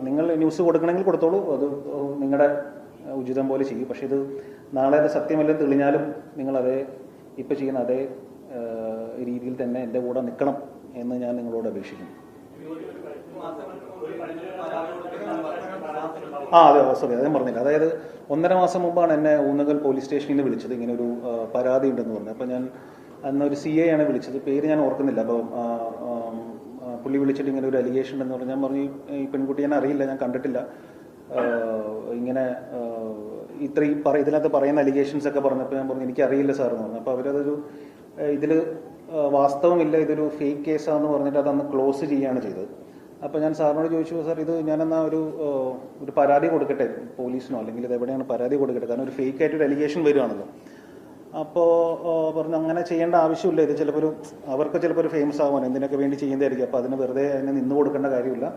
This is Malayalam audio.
നിങ്ങൾ ന്യൂസ് കൊടുക്കണമെങ്കിൽ കൊടുത്തോളൂ, അത് നിങ്ങളുടെ ഉചിതം പോലെ ചെയ്യും. പക്ഷെ ഇത് നാളെ അത് സത്യമല്ലെന്ന് തെളിഞ്ഞാലും നിങ്ങളതേ ഇപ്പം ചെയ്യുന്ന അതേ രീതിയിൽ തന്നെ എൻ്റെ കൂടെ നിൽക്കണം എന്ന് ഞാൻ നിങ്ങളോട് അപേക്ഷിക്കുന്നു. അതെ, സോറി, അതേ പറഞ്ഞില്ല. അതായത് 1.5 മാസം മുമ്പാണ് എന്നെ ഊന്നകൽ പോലീസ് സ്റ്റേഷനിൽ നിന്ന് വിളിച്ചത്. ഇങ്ങനെ ഒരു പരാതി ഉണ്ടെന്ന് പറഞ്ഞു. അപ്പോൾ ഞാൻ അന്നൊരു CA ആണ് വിളിച്ചത്, പേര് ഞാൻ ഓർക്കുന്നില്ല. അപ്പോൾ പുള്ളി വിളിച്ചിട്ട് ഇങ്ങനെ ഒരു അലിഗേഷൻ ഉണ്ടെന്ന് പറഞ്ഞു. ഞാൻ പറഞ്ഞു ഈ പെൺകുട്ടി ഞാൻ അറിയില്ല, ഞാൻ കണ്ടിട്ടില്ല, ഇങ്ങനെ ഇത്രയും ഇതിനകത്ത് പറയുന്ന അലിഗേഷൻസ് ഒക്കെ പറഞ്ഞപ്പോൾ ഞാൻ പറഞ്ഞു എനിക്കറിയില്ല സാർ എന്ന് പറഞ്ഞു. അപ്പോൾ അവരതൊരു ഇതിൽ വാസ്തവമില്ല, ഇതൊരു ഫേക്ക് കേസാണെന്ന് പറഞ്ഞിട്ട് അതന്ന് ക്ലോസ് ചെയ്യുകയാണ് ചെയ്തത്. അപ്പോൾ ഞാൻ സാറിനോട് ചോദിച്ചു, സാർ ഇത് ഞാനെന്നാൽ ഒരു പരാതി കൊടുക്കട്ടെ പോലീസിനോ, അല്ലെങ്കിൽ ഇത് എവിടെയാണ് പരാതി കൊടുക്കട്ടെ, കാരണം ഒരു ഫേക്ക് ആയിട്ടൊരു അലിഗേഷൻ വരുവാണല്ലോ. അപ്പോൾ പറഞ്ഞു അങ്ങനെ ചെയ്യേണ്ട ആവശ്യമില്ല, ഇത് ചിലപ്പോൾ അവർക്ക് ചിലപ്പോൾ ഒരു ഫേമസ് ആവാൻ എന്തിനൊക്കെ വേണ്ടി ചെയ്യുന്നതായിരിക്കും, അപ്പോൾ അതിന് വെറുതെ അതിനെ നിന്ന് കൊടുക്കേണ്ട കാര്യമില്ല,